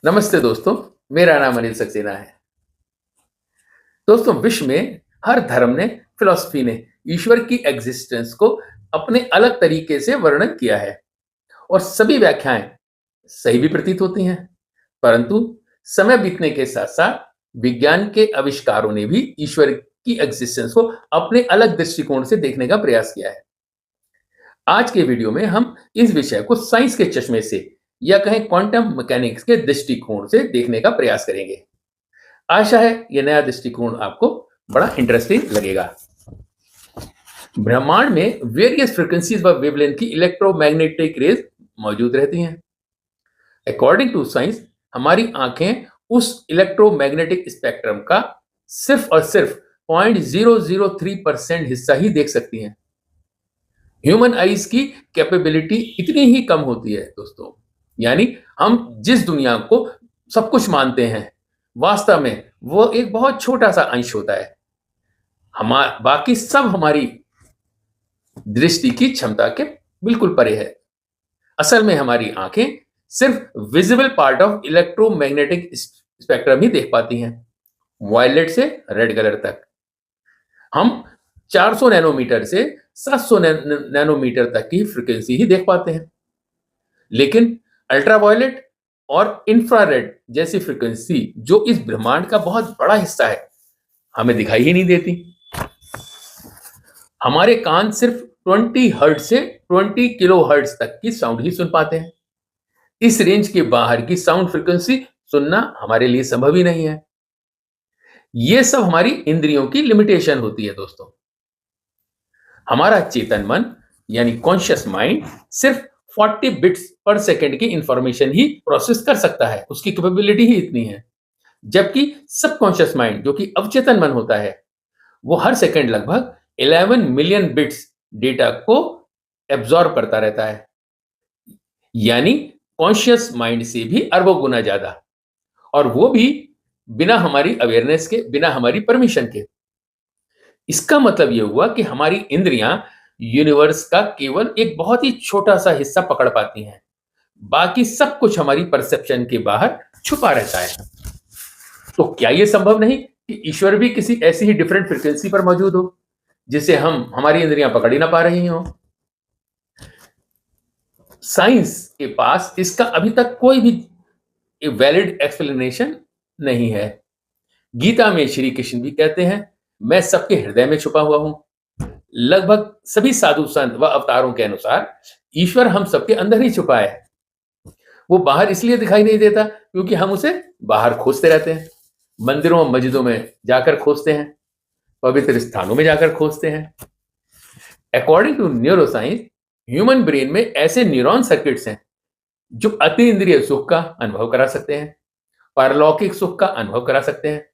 नमस्ते दोस्तों, मेरा नाम अनिल सक्सेना है। दोस्तों, विश्व में हर धर्म ने, फिलॉसफी ने ईश्वर की एग्जिस्टेंस को अपने अलग तरीके से वर्णन किया है और सभी व्याख्याएं सही भी प्रतीत होती हैं। परंतु समय बीतने के साथ साथ विज्ञान के आविष्कारों ने भी ईश्वर की एग्जिस्टेंस को अपने अलग दृष्टिकोण से देखने का प्रयास किया है। आज के वीडियो में हम इस विषय को साइंस के चश्मे से या कहें क्वांटम मैकेनिक्स के दृष्टिकोण से देखने का प्रयास करेंगे। आशा है यह नया दृष्टिकोण आपको बड़ा इंटरेस्टिंग लगेगा। ब्रह्मांड में वेरियस फ्रीक्वेंसीज व वेवलेंथ की इलेक्ट्रोमैग्नेटिक रेज मौजूद रहती हैं। अकॉर्डिंग टू साइंस हमारी आंखें उस इलेक्ट्रोमैग्नेटिक स्पेक्ट्रम का सिर्फ और सिर्फ 0.003% हिस्सा ही देख सकती हैं। ह्यूमन आईज की कैपेबिलिटी इतनी ही कम होती है दोस्तों, यानी हम जिस दुनिया को सब कुछ मानते हैं वास्तव में वो एक बहुत छोटा सा अंश होता है। बाकी सब हमारी दृष्टि की क्षमता के बिल्कुल परे है। असल में हमारी आंखें सिर्फ visible part of electromagnetic spectrum ही देख पाती हैं, वायलेट से रेड कलर तक। हम 400 नैनोमीटर से 700 नैनोमीटर तक की फ्रीक्वेंसी ही देख पाते हैं, लेकिन अल्ट्रावायलेट और इंफ्रारेड जैसी फ्रीक्वेंसी जो इस ब्रह्मांड का बहुत बड़ा हिस्सा है हमें दिखाई ही नहीं देती। हमारे कान सिर्फ 20 हर्ट्ज से 20 किलो हर्ट्ज तक की साउंड ही सुन पाते हैं। इस रेंज के बाहर की साउंड फ्रीक्वेंसी सुनना हमारे लिए संभव ही नहीं है। यह सब हमारी इंद्रियों की लिमिटेशन होती है दोस्तों। हमारा चेतन मन यानी कॉन्शियस माइंड सिर्फ 40 बिट्स पर सेकंड की इंफॉर्मेशन ही प्रोसेस कर सकता है, उसकी कैपेबिलिटी ही इतनी है। जबकि सबकॉन्शियस माइंड जो कि अवचेतन मन होता है वो हर सेकंड लगभग 11 मिलियन बिट्स डेटा को एब्जॉर्ब करता रहता है, यानी कॉन्शियस माइंड से भी अरबों गुना ज्यादा, और वो भी बिना हमारी अवेयरनेस के, बिना हमारी परमिशन के। इसका मतलब यह हुआ कि हमारी इंद्रियां यूनिवर्स का केवल एक बहुत ही छोटा सा हिस्सा पकड़ पाती हैं, बाकी सब कुछ हमारी परसेप्शन के बाहर छुपा रहता है। तो क्या यह संभव नहीं कि ईश्वर भी किसी ऐसी ही डिफरेंट फ्रीक्वेंसी पर मौजूद हो जिसे हमारी इंद्रियां पकड़ ही ना पा रही हो? साइंस के पास इसका अभी तक कोई भी वैलिड एक्सप्लेनेशन नहीं है। गीता में श्री कृष्ण भी कहते हैं, मैं सबके हृदय में छुपा हुआ हूं। लगभग सभी साधु संत व अवतारों के अनुसार ईश्वर हम सबके अंदर ही छुपा है। वो बाहर इसलिए दिखाई नहीं देता क्योंकि हम उसे बाहर खोजते रहते हैं, मंदिरों मस्जिदों में जाकर खोजते हैं, पवित्र स्थानों में जाकर खोजते हैं। According to neuroscience human brain में ऐसे न्यूरॉन सर्किट्स हैं जो अति इंद्रिय सुख का अनुभव करा सकते हैं, पारलौकिक सुख का अनुभव करा सकते हैं।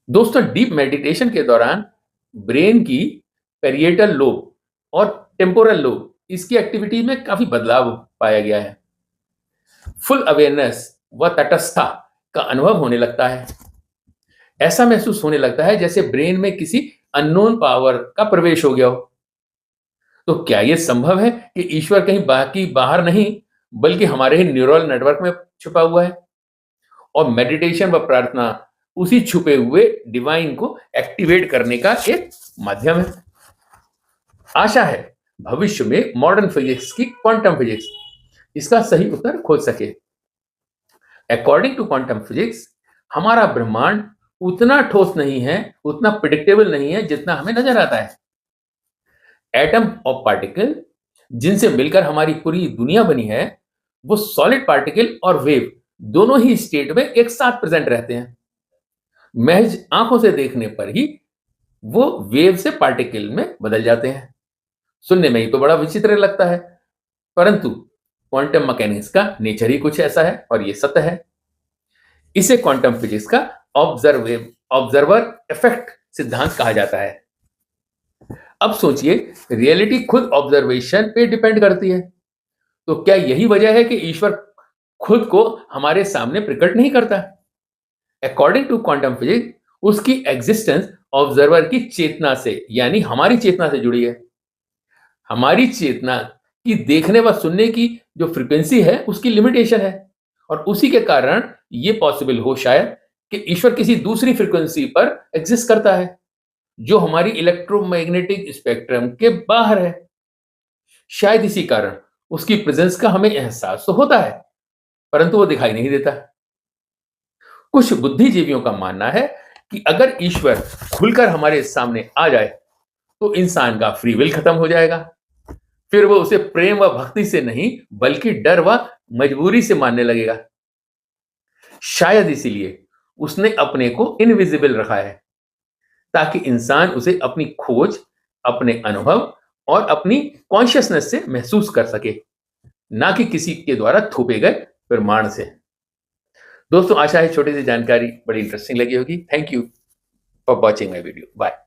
दोस्तों, डीप मेडिटेशन के दौरान ब्रेन की पेरिएटल लोब और टेम्पोरल लोब इसकी एक्टिविटी में काफी बदलाव पाया गया है। फुल अवेयरनेस व तटस्थता का अनुभव होने लगता है। ऐसा महसूस होने लगता है जैसे ब्रेन में किसी अननोन पावर का प्रवेश हो गया हो। तो क्या यह संभव है कि ईश्वर कहीं बाहर नहीं बल्कि हमारे ही न्यूरल नेटवर्क में छुपा हुआ है और मेडिटेशन व प्रार्थना उसी छुपे हुए डिवाइन को एक्टिवेट करने का एक माध्यम है? आशा है भविष्य में मॉडर्न फिजिक्स की क्वांटम फिजिक्स इसका सही उत्तर खोज सके। अकॉर्डिंग टू क्वांटम फिजिक्स हमारा ब्रह्मांड उतना ठोस नहीं है, उतना प्रिडिक्टेबल नहीं है जितना हमें नजर आता है। एटम और पार्टिकल जिनसे मिलकर हमारी पूरी दुनिया बनी है वो सॉलिड पार्टिकल और वेव दोनों ही स्टेट में एक साथ प्रेजेंट रहते हैं। महज आंखों से देखने पर ही वो वेव से पार्टिकल में बदल जाते हैं। सुनने में ही तो बड़ा विचित्र लगता है, परंतु क्वांटम मैकेनिक्स का नेचर ही कुछ ऐसा है और ये सत्य है। इसे क्वांटम फिजिक्स का ऑब्जर्वर इफेक्ट सिद्धांत कहा जाता है। अब सोचिए, रियलिटी खुद ऑब्जर्वेशन पे डिपेंड करती है, तो क्या यही वजह है कि ईश्वर खुद को हमारे सामने प्रकट नहीं करता? अकॉर्डिंग टू क्वांटम फिजिक्स उसकी एग्जिस्टेंस ऑब्जर्वर की चेतना से यानी हमारी चेतना से जुड़ी है। हमारी चेतना की देखने व सुनने की जो फ्रीक्वेंसी है उसकी लिमिटेशन है और उसी के कारण ये पॉसिबल हो शायद कि ईश्वर किसी दूसरी फ्रीक्वेंसी पर एग्जिस्ट करता है जो हमारी इलेक्ट्रोमैग्नेटिक स्पेक्ट्रम के बाहर है। शायद इसी कारण उसकी प्रेजेंस का हमें एहसास तो होता है, परंतु वो दिखाई नहीं देता। कुछ बुद्धिजीवियों का मानना है कि अगर ईश्वर खुलकर हमारे सामने आ जाए तो इंसान का फ्री विल खत्म हो जाएगा। फिर वो उसे प्रेम व भक्ति से नहीं बल्कि डर व मजबूरी से मानने लगेगा। शायद इसीलिए उसने अपने को इनविजिबल रखा है, ताकि इंसान उसे अपनी खोज, अपने अनुभव और अपनी कॉन्शियसनेस से महसूस कर सके, ना कि किसी के द्वारा थोपे गए प्रमाण से। दोस्तों, आशा है छोटी सी जानकारी बड़ी इंटरेस्टिंग लगी होगी। Thank you for watching my video. Bye.